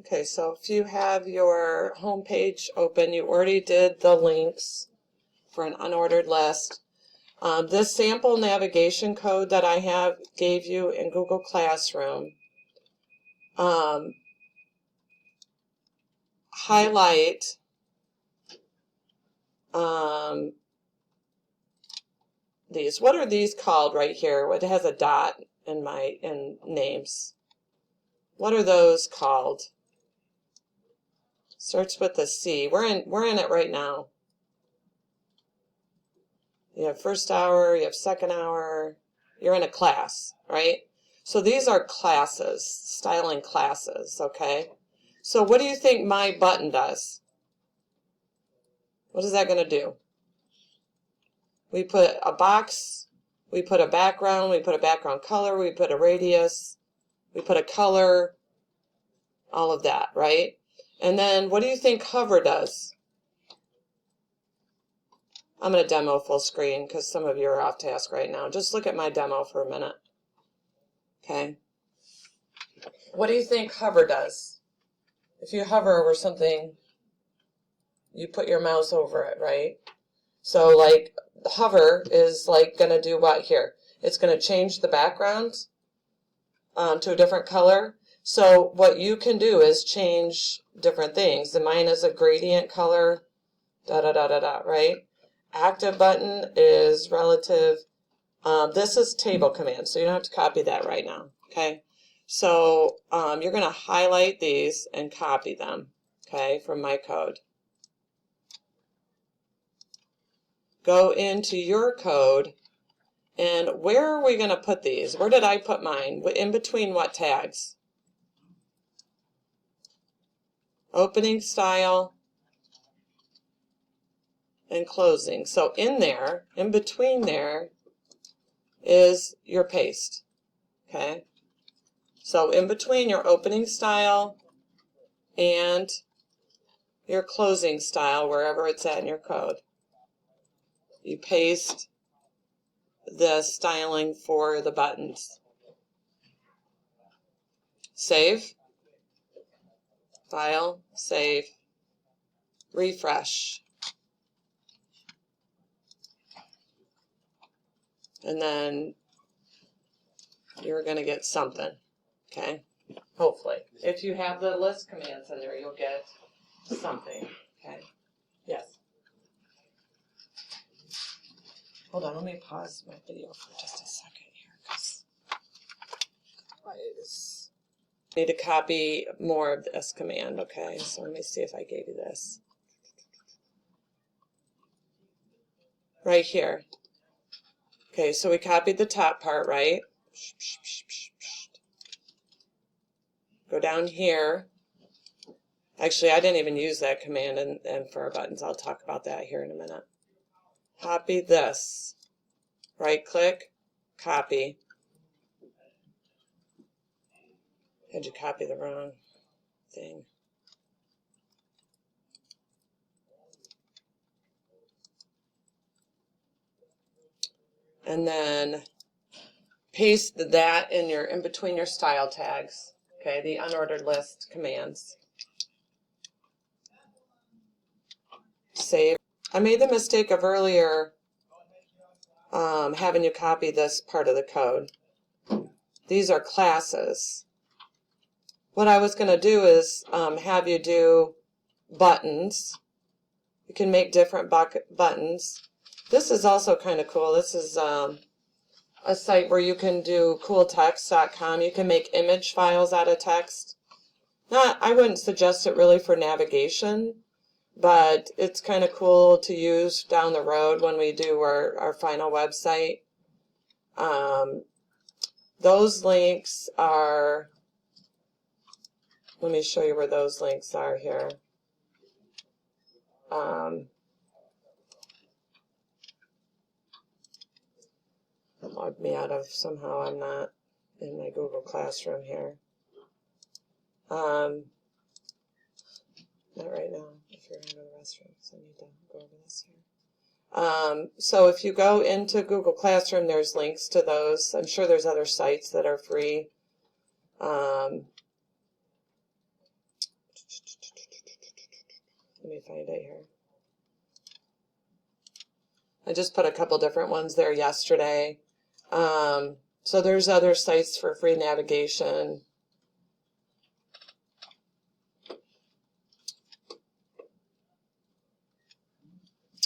Okay, so if you have your home page open, you already did the links for an unordered list. This sample navigation code that I gave you in Google Classroom, highlight these. What are these called right here? It has a dot in names. What are those called? Starts with a C. We're in it right now. You have first hour, you have second hour, you're in a class, right? So these are classes, styling classes, okay? So what do you think my button does? What is that going to do? We put a box, we put a background, we put a background color, we put a radius, we put a color, all of that, right? And then what do you think hover does? I'm going to demo full screen because some of you are off task right now. Just look at my demo for a minute. Okay. What do you think hover does? If you hover over something, you put your mouse over it, right? So like hover is like going to do what here? It's going to change the background to a different color. So what you can do is change different things. And mine is a gradient color, right? Active button is relative. This is table command, so you don't have to copy that right now, okay? So you're going to highlight these and copy them, okay, from my code. Go into your code, and where are we going to put these? Where did I put mine? In between what tags? Opening style and closing. So in there, in between there, is your paste, okay? So in between your opening style and your closing style, wherever it's at in your code, you paste the styling for the buttons. Save, file, save, refresh. And then you're going to get something, okay? Hopefully. If you have the list commands in there, you'll get something, okay? Yes. Hold on, let me pause my video for just a second here, because I need to copy more of this command, okay? So let me see if I gave you this. Right here. Okay, so we copied the top part, right? Go down here. Actually, I didn't even use that command and for our buttons. I'll talk about that here in a minute. Copy this. Right click, copy. Had you copy the wrong thing? And then paste that in between your style tags. Okay, the unordered list commands. Save. I made the mistake of earlier having you copy this part of the code. These are classes. What I was going to do is have you do buttons. You can make different buttons. This is also kind of cool. This is a site where you can do cooltext.com. You can make image files out of text. I wouldn't suggest it really for navigation, but it's kind of cool to use down the road when we do our final website. Those links are, let me show you where those links are here. Log me out of, somehow I'm not in my Google Classroom here. Not right now. If you're in the restrooms, I need to go over this here. So if you go into Google Classroom, there's links to those. I'm sure there's other sites that are free. find it here. I just put a couple different ones there yesterday. So there's other sites for free navigation.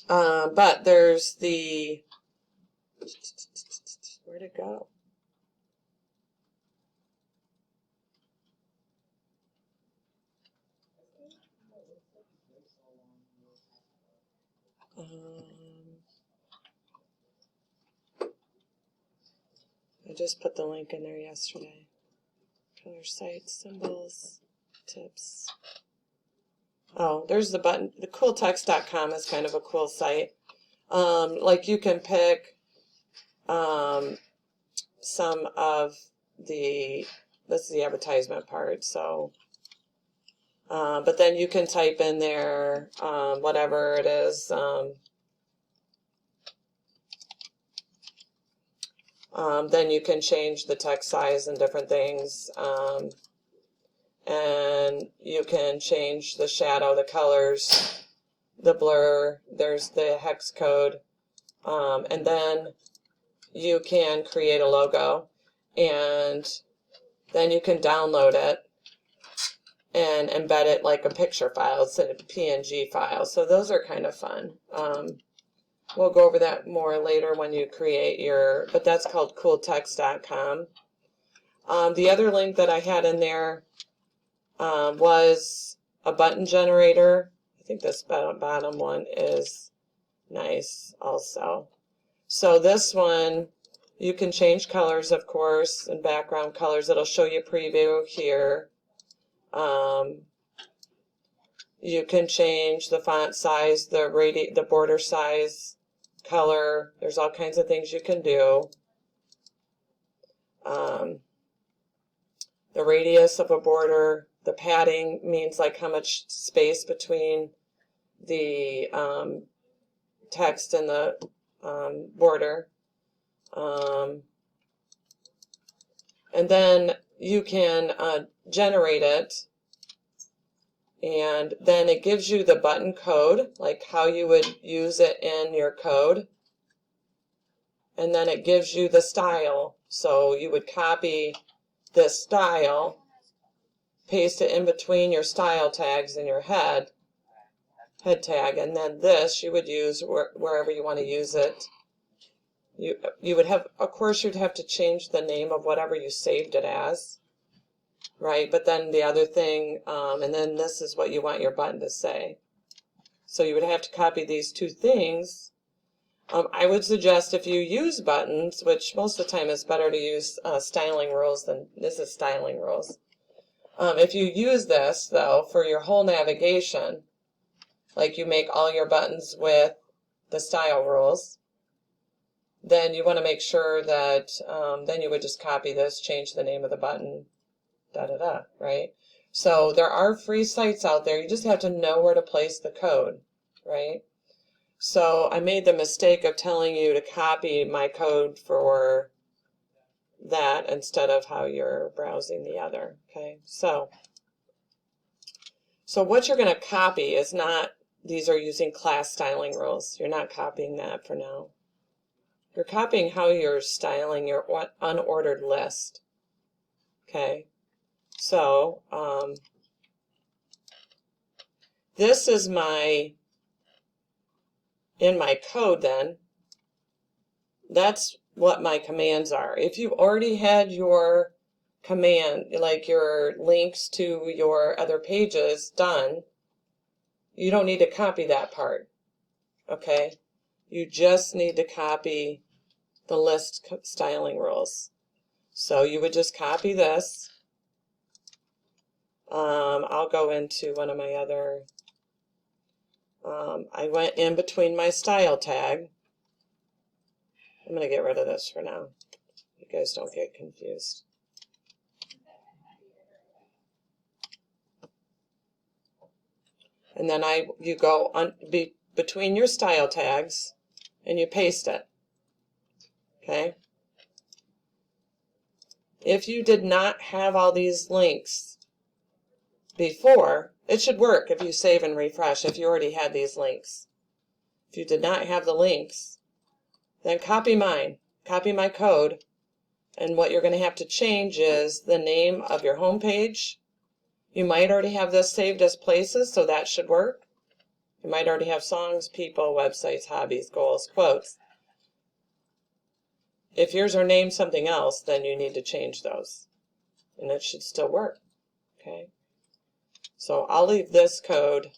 But there's the, where'd it go? I just put the link in there yesterday. Color sites, symbols, tips. Oh, there's the button. The cooltext.com is kind of a cool site. Like you can pick some of the, this is the advertisement part, so, but then you can type in there whatever it is. Then you can change the text size and different things. And you can change the shadow, the colors, the blur, there's the hex code, and then you can create a logo, and then you can download it and embed it like a picture file. It's a PNG file, so those are kind of fun. We'll go over that more later when you create your, but that's called cooltext.com. The other link that I had in there was a button generator. I think this bottom one is nice also. So this one, you can change colors, of course, and background colors. It'll show you preview here. You can change the font size, the border size, color. There's all kinds of things you can do. The radius of a border, the padding means like how much space between the text and the border. And then you can generate it, and then it gives you the button code, like how you would use it in your code. And then it gives you the style. So you would copy this style, paste it in between your style tags in your head tag, and then this you would use wherever you want to use it. You would have, of course, you'd have to change the name of whatever you saved it as, right? But then the other thing, and then this is what you want your button to say. So you would have to copy these two things. I would suggest if you use buttons, which most of the time is better to use styling rules than this is styling rules. If you use this, though, for your whole navigation, like you make all your buttons with the style rules, then you want to make sure that then you would just copy this, change the name of the button, right? So there are free sites out there. You just have to know where to place the code, right? So I made the mistake of telling you to copy my code for that instead of how you're browsing the other, okay? So what you're going to copy is not, these are using class styling rules. You're not copying that for now. You're copying how you're styling your unordered list, okay? So this is my, in my code then, that's what my commands are. If you've already had your command, like your links to your other pages done, you don't need to copy that part, okay? You just need to copy the list styling rules. So you would just copy this. I'll go into one of my other, I went in between my style tag. I'm going to get rid of this for now. You guys don't get confused. And then you go between your style tags and you paste it. Okay? If you did not have all these links before, it should work if you save and refresh if you already had these links. If you did not have the links, then copy mine, copy my code, and what you're going to have to change is the name of your home page. You might already have this saved as places, so that should work. You might already have songs, people, websites, hobbies, goals, quotes. If yours are named something else, then you need to change those, and it should still work. Okay, so I'll leave this code,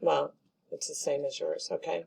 well, it's the same as yours, okay?